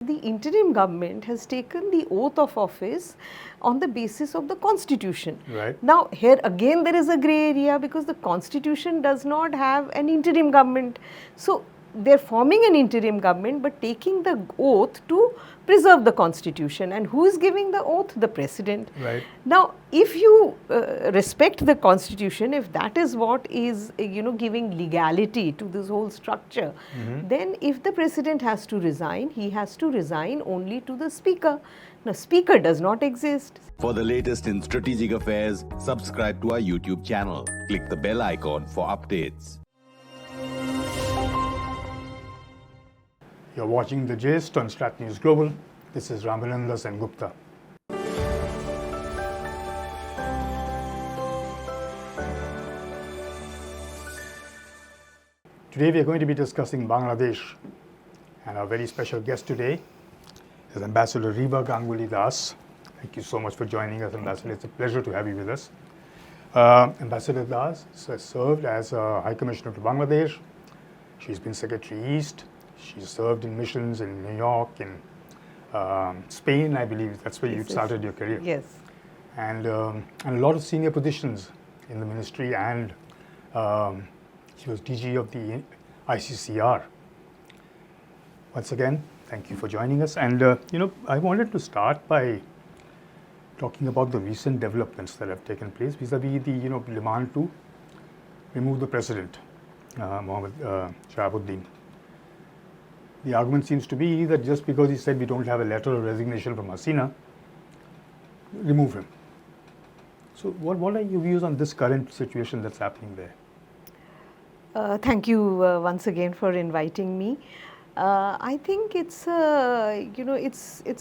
The interim government has taken the oath of office on the basis of the constitution. Right. Now, here again there is a grey area because the constitution does not have an interim government. So, they are forming an interim government but taking the oath to preserve the constitution. And who is giving the oath? The president. Right. Now, if you respect the constitution, if that is what is giving legality to this whole structure, then if the president has to resign, he has to resign only to the speaker. Now, speaker does not exist. For the latest in strategic affairs, subscribe to our YouTube channel. Click the bell icon for updates. You're watching The Gist on Strat News Global. This is Ramananda Sengupta. Today we are going to be discussing Bangladesh, and our very special guest today is Ambassador Riva Ganguly Das. Thank you so much for joining us, Ambassador. It's a pleasure to have you with us. Ambassador Das has served as High Commissioner to Bangladesh. She's been Secretary East. She's served in missions in New York, in Spain, I believe. That's where you started your career. Yes. And a lot of senior positions in the ministry, and she was DG of the ICCR. Once again, thank you for joining us. And I wanted to start by talking about the recent developments that have taken place vis-a-vis the demand to remove the president, Mohammed Shahabuddin. The argument seems to be that just because he said we don't have a letter of resignation from Hasina, remove him. So what are your views on this current situation that's happening there? Thank you once again for inviting me. I think it's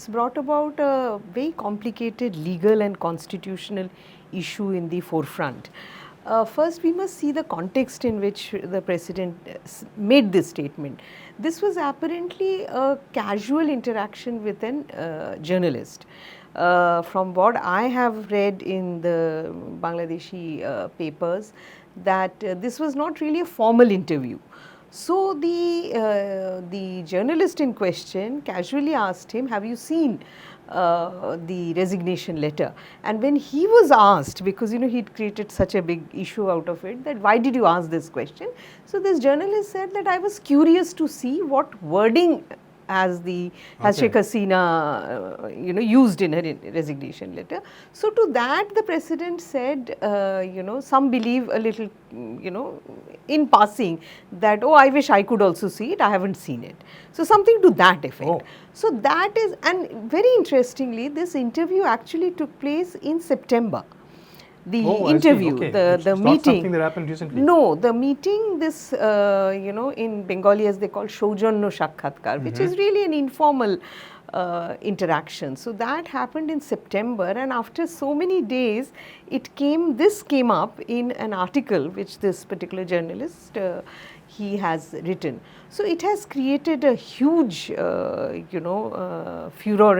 brought about a very complicated legal and constitutional issue in the forefront. First, we must see the context in which the president made this statement. This was apparently a casual interaction with a journalist. From what I have read in the Bangladeshi papers, that this was not really a formal interview. So the journalist in question casually asked him, have you seen the resignation letter? And when he was asked, because he'd created such a big issue out of it, that why did you ask this question? So this journalist said that I was curious to see what wording has Sheikh Hasina used in her resignation letter. So to that the president said, some believe a little, in passing that, oh, I wish I could also see it, I haven't seen it. So something to that effect. Oh. So that is, and very interestingly, this interview actually took place in September. The interview, okay. the It's meeting. Not something that happened recently. No, the meeting, this, in Bengali as they call Shoujanno Shakhatkar, which is really an informal interaction. So that happened in September, and after so many days, this came up in an article which this particular journalist he has written. So it has created a huge, furor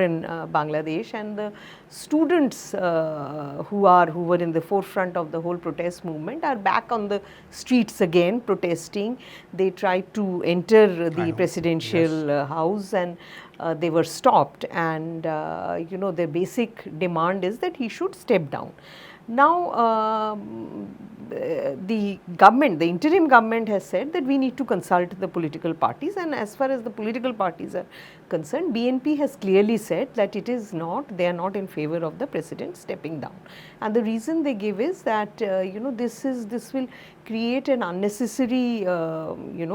in Bangladesh, and the students who were in the forefront of the whole protest movement are back on the streets again protesting. They tried to enter the presidential house, and they were stopped. And their basic demand is that he should step down. Now, the interim government has said that we need to consult the political parties, and as far as the political parties are concerned, BNP has clearly said that they are not in favor of the president stepping down. And the reason they give is that, this will create an unnecessary,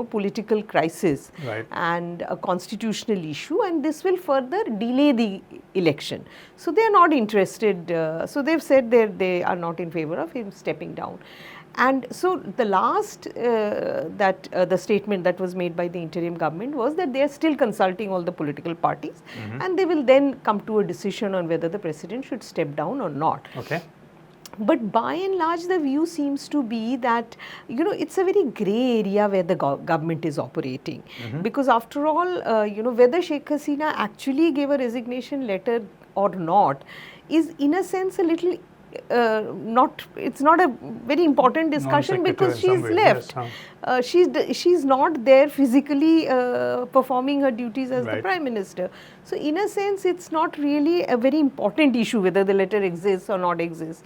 political crisis and a constitutional issue, and this will further delay the election. So they are not interested, so they've said they are not in favor of him stepping down. And so the last the statement that was made by the interim government was that they are still consulting all the political parties, and they will then come to a decision on whether the president should step down or not. Okay. But by and large, the view seems to be that, it's a very grey area where the government is operating. Because after all, whether Sheikh Hasina actually gave a resignation letter or not is in a sense a little it's not a very important discussion because she's way, left. yes, She's not there physically performing her duties as the Right. Prime Minister. So in a sense, it's not really a very important issue whether the letter exists or not exists.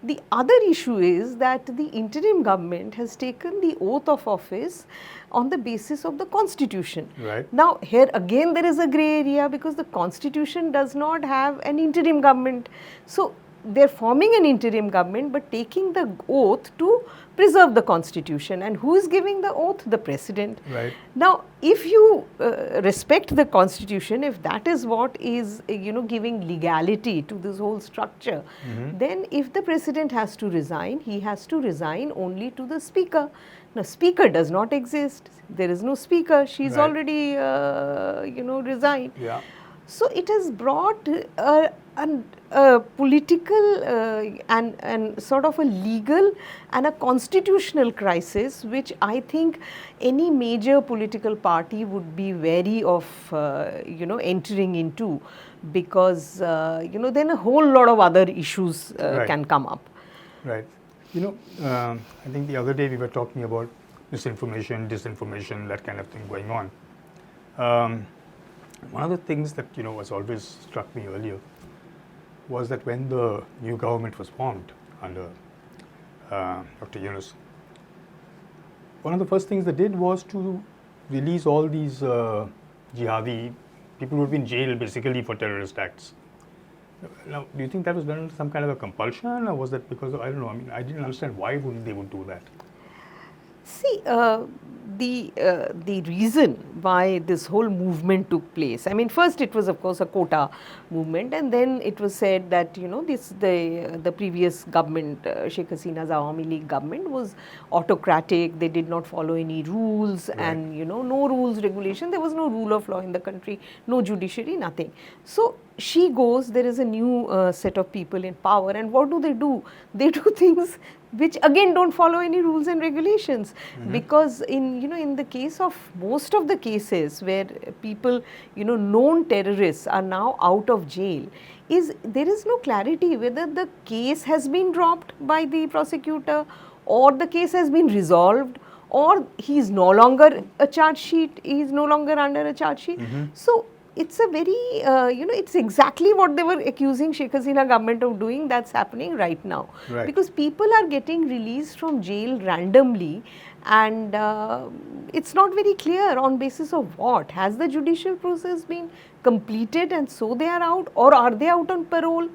The other issue is that the interim government has taken the oath of office on the basis of the Constitution. Right. Now, here again there is a grey area because the Constitution does not have an interim government. So, they're forming an interim government but taking the oath to preserve the Constitution. And who is giving the oath? The President. Right. Now, if you respect the Constitution, if that is what is, giving legality to this whole structure, then if the President has to resign, he has to resign only to the Speaker. Now, Speaker does not exist. There is no Speaker. She's Right. already, resigned. Yeah. So, it has brought a political and sort of a legal and a constitutional crisis, which I think any major political party would be wary of, entering into, because, then a whole lot of other issues Right. can come up. Right. I think the other day we were talking about misinformation, disinformation, that kind of thing going on. One of the things that was always struck me earlier was that when the new government was formed under Dr. Yunus, one of the first things they did was to release all these jihadi people who had been jailed basically for terrorist acts. Now, do you think that was done under some kind of a compulsion, or was that because of, I don't know, I mean, I didn't understand why they would do that. See, the reason why this whole movement took place, I mean, first it was of course a quota movement, and then it was said that the previous government, Sheikh Hasina's Awami League government, was autocratic. They did not follow any rules, Right. and no rules, regulation. There was no rule of law in the country, no judiciary, nothing. So she goes, there is a new set of people in power, and what do? They do things which again don't follow any rules and regulations, because in the case of most of the cases where people, known terrorists are now out of jail, there is no clarity whether the case has been dropped by the prosecutor, or the case has been resolved, or he is no longer a charge sheet, he is no longer under a charge sheet. So it's a very, it's exactly what they were accusing Sheikh Hasina government of doing that's happening right now. Right. Because people are getting released from jail randomly, and it's not very clear on basis of what. Has the judicial process been completed and so they are out, or are they out on parole?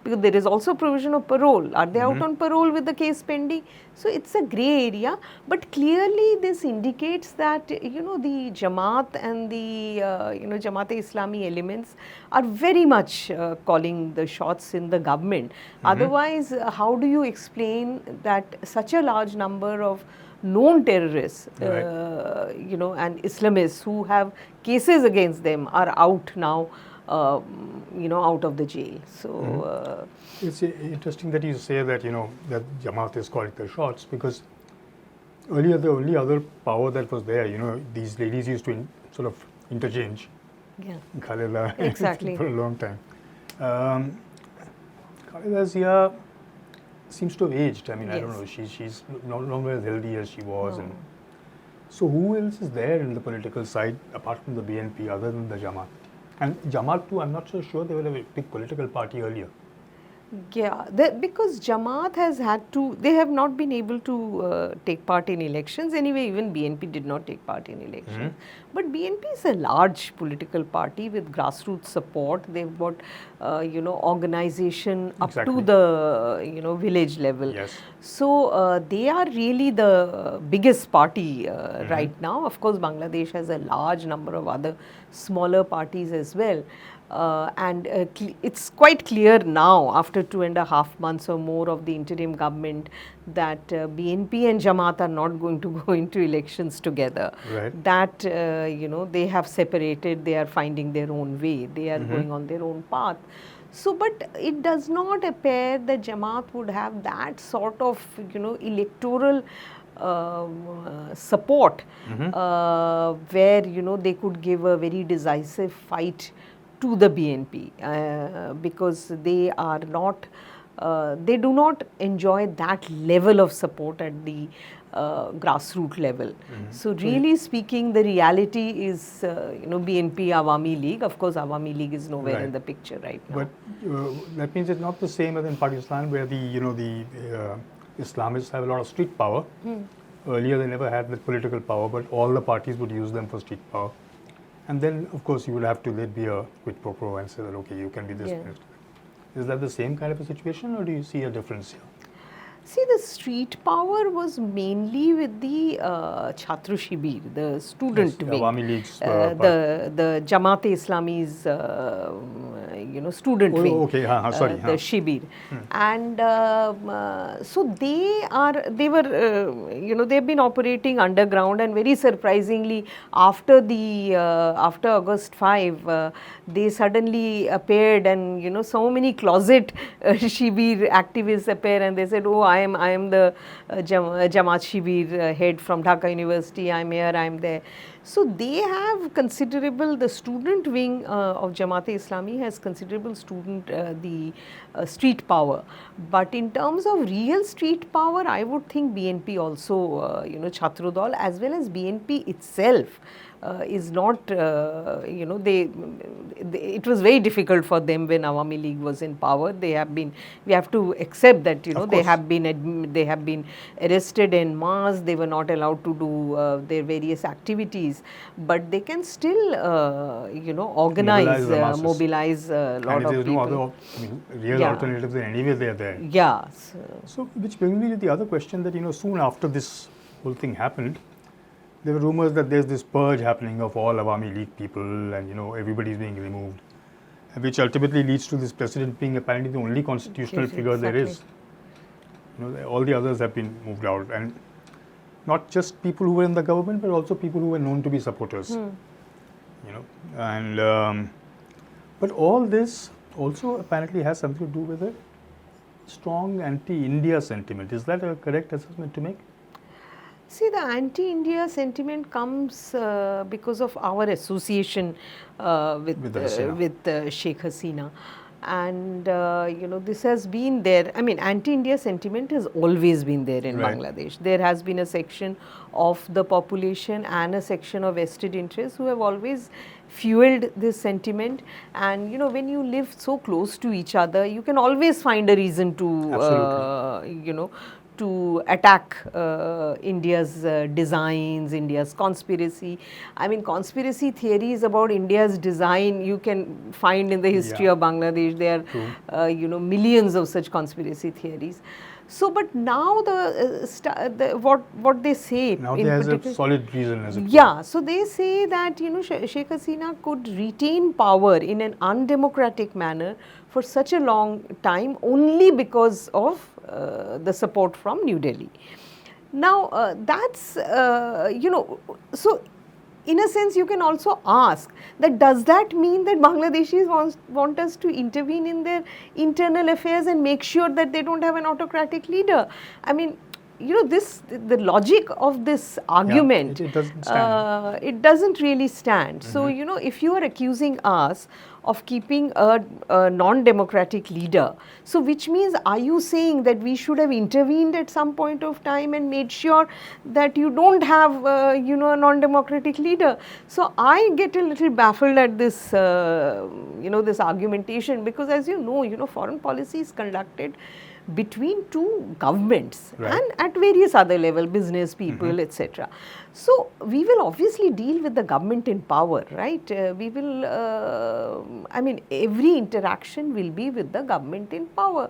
Because there is also provision of parole. Are they out on parole with the case pending? So it's a grey area, but clearly this indicates that the Jamaat and the Jamaat-e-Islami elements are very much calling the shots in the government. Otherwise, how do you explain that such a large number of known terrorists, Right. and Islamists who have cases against them are out now? Out of the jail. So It's interesting that you say that that Jamaat is calling the shots, because earlier the only other power that was there, these ladies used to sort of interchange. yeah, Khaleda Exactly. for a long time. Khaleda Zia seems to have aged. I mean, I don't Yes. know. She's no longer as healthy as she was. No. And so who else is there in the political side apart from the BNP other than the Jamaat? And Jamaat too, I'm not so sure they were a big political party earlier. Yeah, because Jamaat has they have not been able to take part in elections. Anyway, even BNP did not take part in elections. But BNP is a large political party with grassroots support. They've got, organization up Exactly. to the, village level. Yes. So, they are really the biggest party right now. Of course, Bangladesh has a large number of other smaller parties as well. It's quite clear now, after 2.5 months or more of the interim government, that BNP and Jamaat are not going to go into elections together. Right. That, they have separated, they are finding their own way, they are going on their own path. So, but it does not appear that Jamaat would have that sort of, electoral support where, they could give a very decisive fight to the BNP because they are not they do not enjoy that level of support at the grassroots level. So really speaking, the reality is, BNP Awami League. Of course, Awami League is nowhere in the picture right now. But that means it's not the same as in Pakistan, where the Islamists have a lot of street power. Earlier, they never had the political power, but all the parties would use them for street power. And then, of course, you would have to, there'd be a quid pro quo and say that, okay, you can be this minister. Is that the same kind of a situation, or do you see a difference here? See, the street power was mainly with the Chhatra Shibir, the student wing, Awami League's the Jamaat-e-Islami's, student wing, the Shibir, and so they were, they've been operating underground, and very surprisingly, after August 5, they suddenly appeared, and so many closet Shibir activists appear, and they said, oh, I am the Jamaat Shibir head from Dhaka University, I'm here, I'm there. So they have considerable, the student wing of Jamaat-e-Islami has considerable street power. But in terms of real street power, I would think BNP also, Chhatra Dal, as well as BNP itself, is not, it was very difficult for them when Awami League was in power. We have to accept that, they have been arrested en masse, they were not allowed to do their various activities, but they can still, organize, mobilize a lot of people. And if there's no other real alternatives, then anyway they are there. Yeah. So, which brings me to the other question that, soon after this whole thing happened, there were rumors that there's this purge happening of all Awami League people, and everybody's being removed, which ultimately leads to this president being apparently the only constitutional figure there is. All the others have been moved out, and not just people who were in the government, but also people who were known to be supporters. And but all this also apparently has something to do with a strong anti-India sentiment. Is that a correct assessment to make? See, the anti-India sentiment comes because of our association with Sheikh Hasina. And, this has been there. I mean, anti-India sentiment has always been there in Bangladesh. There has been a section of the population and a section of vested interests who have always fueled this sentiment. And, when you live so close to each other, you can always find a reason to, to attack India's designs, India's conspiracy. I mean, conspiracy theories about India's design you can find in the history of Bangladesh. There are, millions of such conspiracy theories. So, but now what they say now there has a solid reason as it so they say that Sheikh Hasina could retain power in an undemocratic manner for such a long time only because of the support from New Delhi. Now that's so in a sense you can also ask that does that mean that Bangladeshis want us to intervene in their internal affairs and make sure that they don't have an autocratic leader? I mean, the logic of this argument, it doesn't stand. It doesn't really stand. So, if you are accusing us of keeping a non-democratic leader, so which means are you saying that we should have intervened at some point of time and made sure that you don't have, a non-democratic leader? So, I get a little baffled at this, this argumentation because as you know, foreign policy is conducted between two governments and at various other level, business people, etc. So, we will obviously deal with the government in power, right? We will, I mean, every interaction will be with the government in power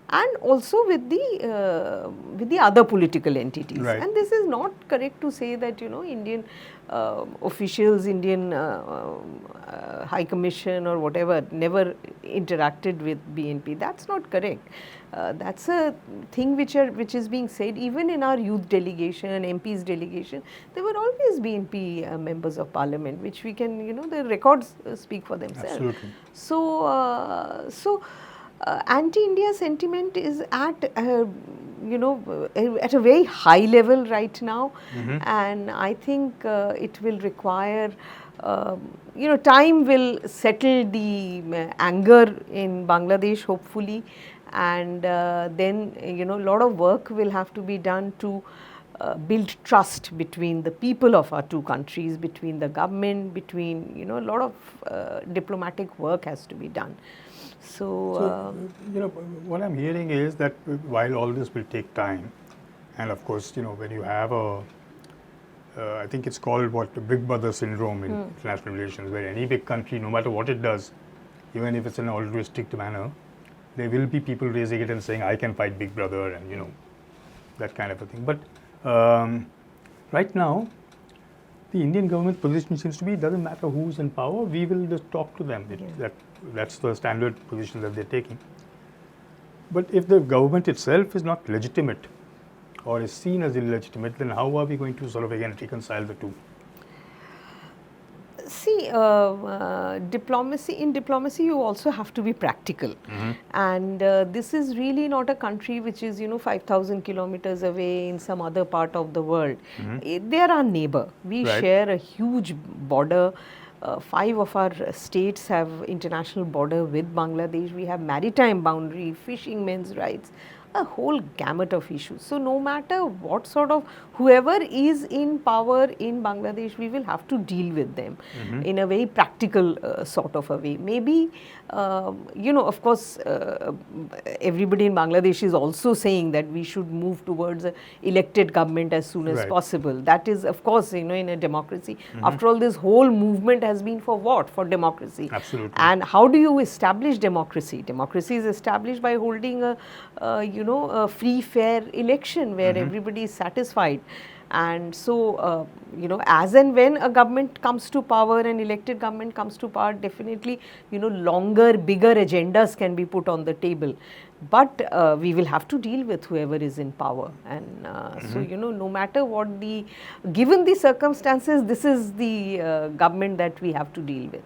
and also with the other political entities. And this is not correct to say that, Indian officials, Indian High Commission or whatever never interacted with BNP. That's not correct. That's a thing which is being said even in our youth delegation, MPs delegation. There were always BNP members of parliament, which we can, the records speak for themselves. Absolutely. So, anti-India sentiment is at at a very high level right now, and I think it will require. Time will settle the anger in Bangladesh, hopefully, and then a lot of work will have to be done to build trust between the people of our two countries, between the government, between a lot of diplomatic work has to be done. So, what I'm hearing is that while all this will take time, and of course, when you have I think it's called the big brother syndrome in international relations, where any big country, no matter what it does, even if it's in an altruistic manner, there will be people raising it and saying, I can fight big brother, and that kind of a thing. But right now, the Indian government position seems to be, it doesn't matter who's in power, we will just talk to them. That's the standard position that they're taking. But if the government itself is not legitimate or is seen as illegitimate, then how are we going to sort of again reconcile the two? See, diplomacy you also have to be practical. And this is really not a country which is 5,000 kilometers away in some other part of the world. They are our neighbor. We share a huge border. 5 of our states have international border with Bangladesh. We have maritime boundary, fishing, men's rights, a whole gamut of issues. So no matter what sort of, whoever is in power in Bangladesh, we will have to deal with them in a very practical sort of a way. Maybe, of course, everybody in Bangladesh is also saying that we should move towards an elected government as soon as possible. That is, of course, in a democracy. After all, this whole movement has been for what? For democracy. Absolutely. And how do you establish democracy? Democracy is established by holding a free, fair election where everybody is satisfied. And so, as and when a government comes to power, an elected government comes to power, definitely, longer, bigger agendas can be put on the table. But we will have to deal with whoever is in power. And so, no matter what given the circumstances, this is the government that we have to deal with.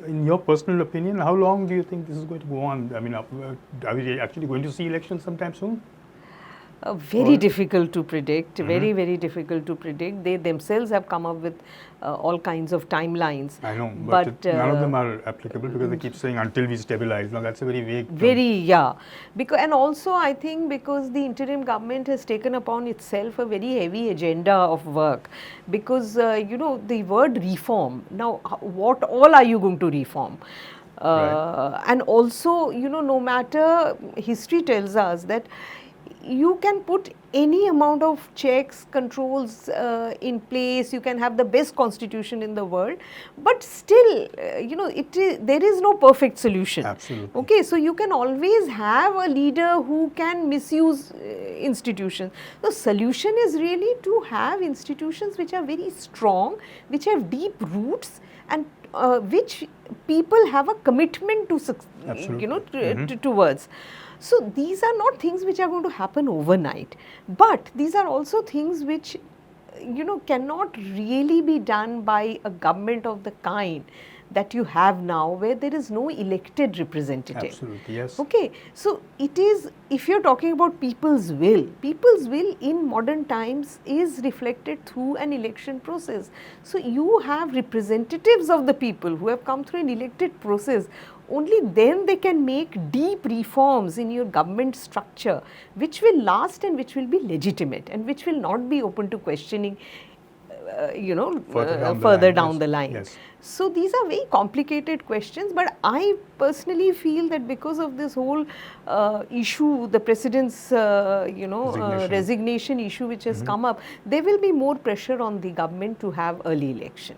In your personal opinion, how long do you think this is going to go on? I mean, are we actually going to see elections sometime soon? Very difficult to predict, very, very difficult to predict. They themselves have come up with all kinds of timelines. I know, but none of them are applicable because they keep saying until we stabilize. Now that's a very vague term. And also I think because the interim government has taken upon itself a very heavy agenda of work, because the word reform, now what all are you going to reform? And also, no matter, history tells us that you can put any amount of checks, controls in place, you can have the best constitution in the world, but still, there is no perfect solution. Absolutely. Okay, so you can always have a leader who can misuse institutions. The solution is really to have institutions which are very strong, which have deep roots, and which people have a commitment to, towards. So these are not things which are going to happen overnight, but these are also things which cannot really be done by a government of the kind that you have now, where there is no elected representative. Absolutely, yes. Okay, so it is, if you're talking about people's will in modern times is reflected through an election process. So you have representatives of the people who have come through an elected process. Only then they can make deep reforms in your government structure, which will last and which will be legitimate and which will not be open to questioning, further down the line. Yes. So these are very complicated questions, but I personally feel that because of this whole issue, the president's resignation issue which has come up, there will be more pressure on the government to have early election.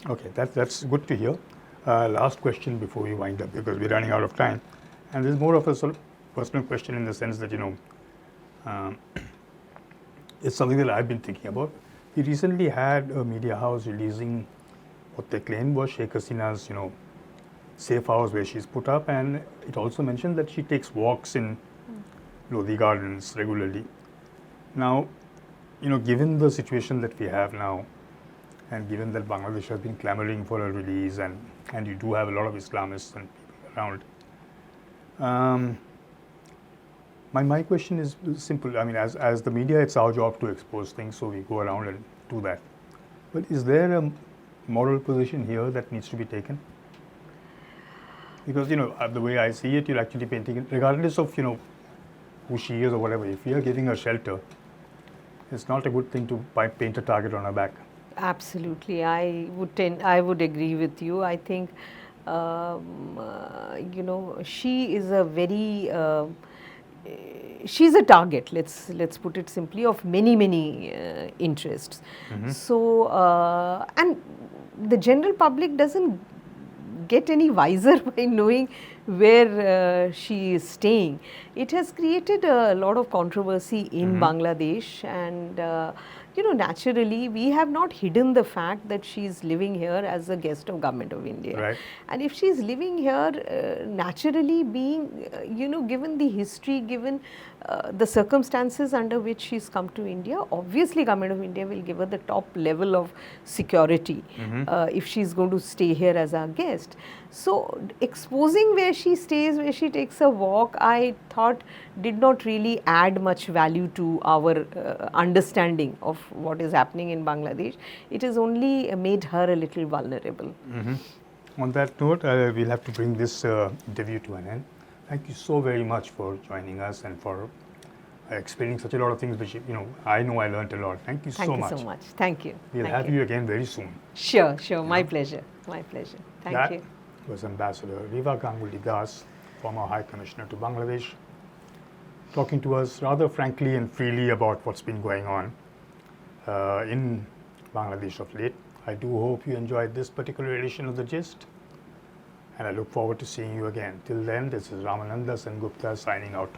Okay, that's good to hear. Last question before we wind up, because we're running out of time, and this is more of a sort of personal question in the sense that it's something that I've been thinking about. We recently had a media house releasing what they claimed was Sheikh Hasina's, safe house where she's put up, and it also mentioned that she takes walks in Lodi Gardens regularly. Now, given the situation that we have now, and given that Bangladesh has been clamoring for a release, and you do have a lot of Islamists and people around, my question is simple. I mean, as the media, it's our job to expose things, so we go around and do that. But is there a moral position here that needs to be taken? Because, the way I see it, you're actually painting it, regardless of, who she is or whatever. If you're giving her shelter, it's not a good thing to paint a target on her back. Absolutely, I would agree with you. I think, she is a very, she's a target. Let's put it simply, of many interests. So, and the general public doesn't get any wiser by knowing where she is staying. It has created a lot of controversy in Bangladesh, and naturally we have not hidden the fact that she is living here as a guest of Government of India. Right. And if she is living here, naturally being, given the history, given the circumstances under which she's come to India, obviously Government of India will give her the top level of security if she's going to stay here as our guest. So exposing where she stays, where she takes a walk, I thought did not really add much value to our understanding of what is happening in Bangladesh. It has only made her a little vulnerable. On that note, we'll have to bring this interview to an end. Thank you so very much for joining us and for explaining such a lot of things which, I know I learned a lot. Thank you so much. Thank you so much. Thank you. We'll have you again very soon. Sure. My pleasure. My pleasure. Thank you. That was Ambassador Riva Ganguly Das, former High Commissioner to Bangladesh, talking to us rather frankly and freely about what's been going on in Bangladesh of late. I do hope you enjoyed this particular edition of The Gist, and I look forward to seeing you again. Till then, this is Ramananda Sengupta signing out.